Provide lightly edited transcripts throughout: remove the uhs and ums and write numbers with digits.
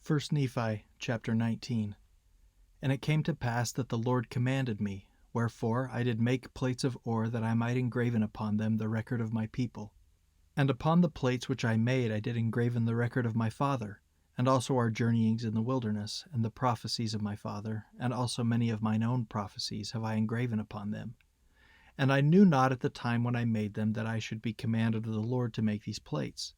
1 Nephi chapter 19. And it came to pass that the Lord commanded me, wherefore I did make plates of ore that I might engraven upon them the record of my people. And upon the plates which I made I did engraven the record of my father, and also our journeyings in the wilderness, and the prophecies of my father, and also many of mine own prophecies have I engraven upon them. And I knew not at the time when I made them that I should be commanded of the Lord to make these plates.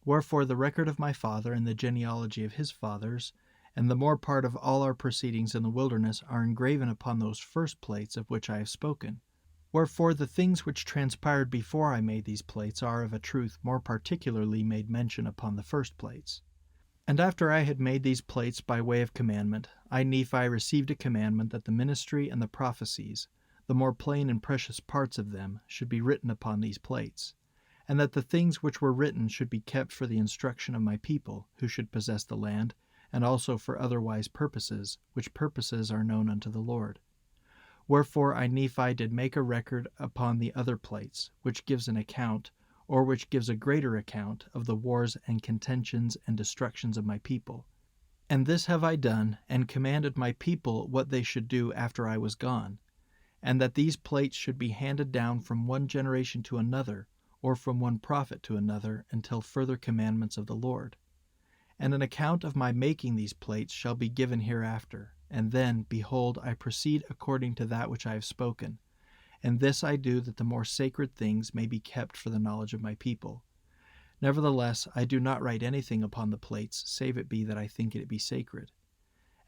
Wherefore the record of my father and the genealogy of his fathers, and the more part of all our proceedings in the wilderness are engraven upon those first plates of which I have spoken. Wherefore the things which transpired before I made these plates are of a truth more particularly made mention upon the first plates. And after I had made these plates by way of commandment, I Nephi received a commandment that the ministry and the prophecies, the more plain and precious parts of them, should be written upon these plates, and that the things which were written should be kept for the instruction of my people, who should possess the land, and also for otherwise purposes, which purposes are known unto the Lord. Wherefore I Nephi did make a record upon the other plates, which gives an account, or which gives a greater account, of the wars and contentions and destructions of my people. And this have I done, and commanded my people what they should do after I was gone, and that these plates should be handed down from one generation to another, or from one prophet to another, until further commandments of the Lord. And an account of my making these plates shall be given hereafter. And then, behold, I proceed according to that which I have spoken. And this I do that the more sacred things may be kept for the knowledge of my people. Nevertheless, I do not write anything upon the plates, save it be that I think it be sacred.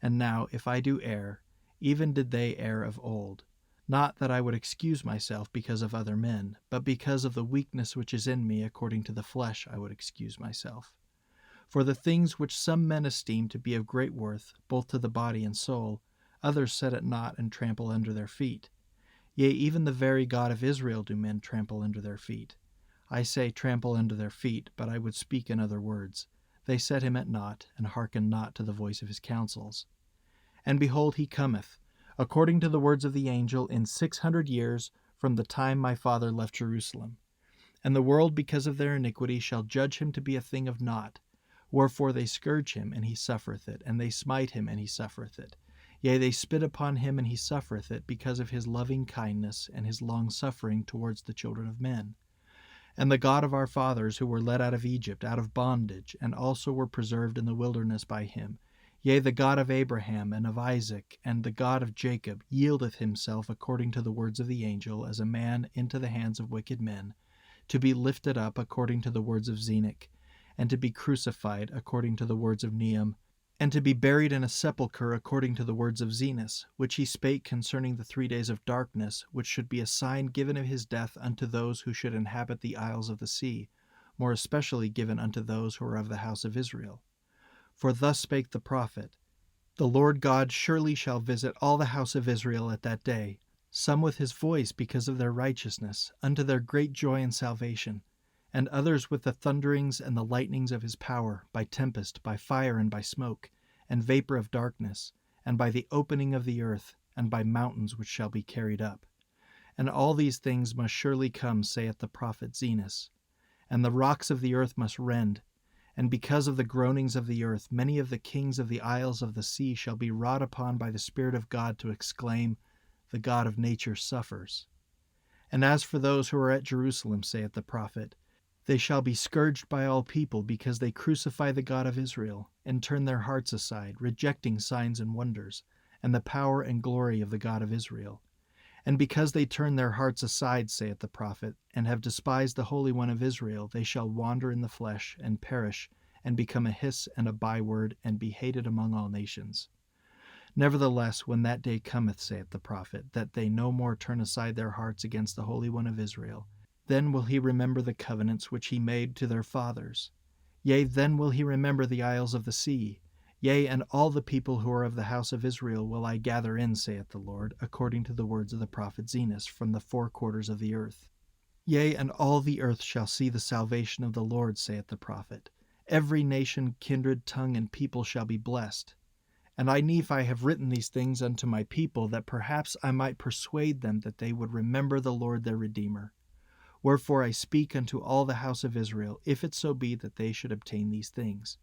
And now, if I do err, even did they err of old. Not that I would excuse myself because of other men, but because of the weakness which is in me according to the flesh I would excuse myself. For the things which some men esteem to be of great worth, both to the body and soul, others set at naught and trample under their feet. Yea, even the very God of Israel do men trample under their feet. I say trample under their feet, but I would speak in other words. They set him at naught, and hearken not to the voice of his counsels. And behold, he cometh, according to the words of the angel, in 600 years from the time my father left Jerusalem. And the world, because of their iniquity, shall judge him to be a thing of naught. Wherefore they scourge him, and he suffereth it, and they smite him, and he suffereth it. Yea, they spit upon him, and he suffereth it, because of his loving kindness and his long suffering towards the children of men. And the God of our fathers, who were led out of Egypt, out of bondage, and also were preserved in the wilderness by him, yea, the God of Abraham and of Isaac, and the God of Jacob, yieldeth himself according to the words of the angel, as a man into the hands of wicked men, to be lifted up according to the words of Zenock, and to be crucified according to the words of Neum, and to be buried in a sepulchre according to the words of Zenos, which he spake concerning the 3 days of darkness, which should be a sign given of his death unto those who should inhabit the isles of the sea, more especially given unto those who are of the house of Israel. For thus spake the prophet, The Lord God surely shall visit all the house of Israel at that day, some with his voice because of their righteousness, unto their great joy and salvation, and others with the thunderings and the lightnings of his power, by tempest, by fire, and by smoke, and vapor of darkness, and by the opening of the earth, and by mountains which shall be carried up. And all these things must surely come, saith the prophet Zenos. And the rocks of the earth must rend, and because of the groanings of the earth, many of the kings of the isles of the sea shall be wrought upon by the Spirit of God to exclaim, The God of nature suffers. And as for those who are at Jerusalem, saith the prophet, they shall be scourged by all people, because they crucify the God of Israel, and turn their hearts aside, rejecting signs and wonders, and the power and glory of the God of Israel. And because they turn their hearts aside, saith the prophet, and have despised the Holy One of Israel, they shall wander in the flesh, and perish, and become a hiss and a byword, and be hated among all nations. Nevertheless, when that day cometh, saith the prophet, that they no more turn aside their hearts against the Holy One of Israel, then will he remember the covenants which he made to their fathers. Yea, then will he remember the isles of the sea. Yea, and all the people who are of the house of Israel will I gather in, saith the Lord, according to the words of the prophet Zenos, from the 4 quarters of the earth. Yea, and all the earth shall see the salvation of the Lord, saith the prophet. Every nation, kindred, tongue, and people shall be blessed. And I, Nephi, have written these things unto my people, that perhaps I might persuade them that they would remember the Lord their Redeemer. Wherefore I speak unto all the house of Israel, if it so be that they should obtain these things.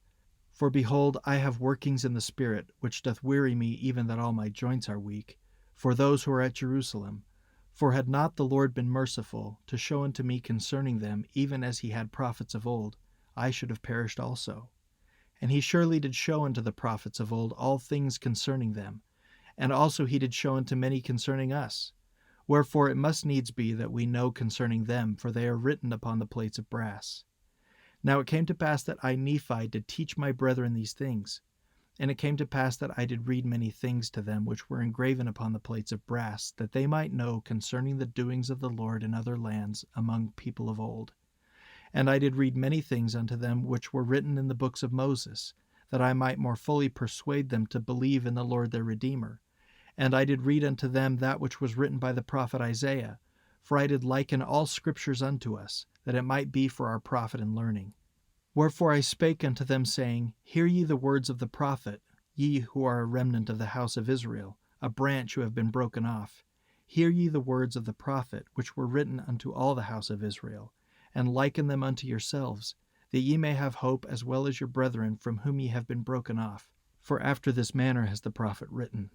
For behold, I have workings in the Spirit, which doth weary me even that all my joints are weak, for those who are at Jerusalem. For had not the Lord been merciful, to show unto me concerning them, even as he had prophets of old, I should have perished also. And he surely did show unto the prophets of old all things concerning them, and also he did show unto many concerning us. Wherefore it must needs be that we know concerning them, for they are written upon the plates of brass. Now it came to pass that I, Nephi, did teach my brethren these things. And it came to pass that I did read many things to them which were engraven upon the plates of brass, that they might know concerning the doings of the Lord in other lands among people of old. And I did read many things unto them which were written in the books of Moses, that I might more fully persuade them to believe in the Lord their Redeemer. And I did read unto them that which was written by the prophet Isaiah, for I did liken all scriptures unto us, that it might be for our profit and learning. Wherefore I spake unto them, saying, Hear ye the words of the prophet, ye who are a remnant of the house of Israel, a branch who have been broken off. Hear ye the words of the prophet, which were written unto all the house of Israel, and liken them unto yourselves, that ye may have hope as well as your brethren from whom ye have been broken off. For after this manner has the prophet written.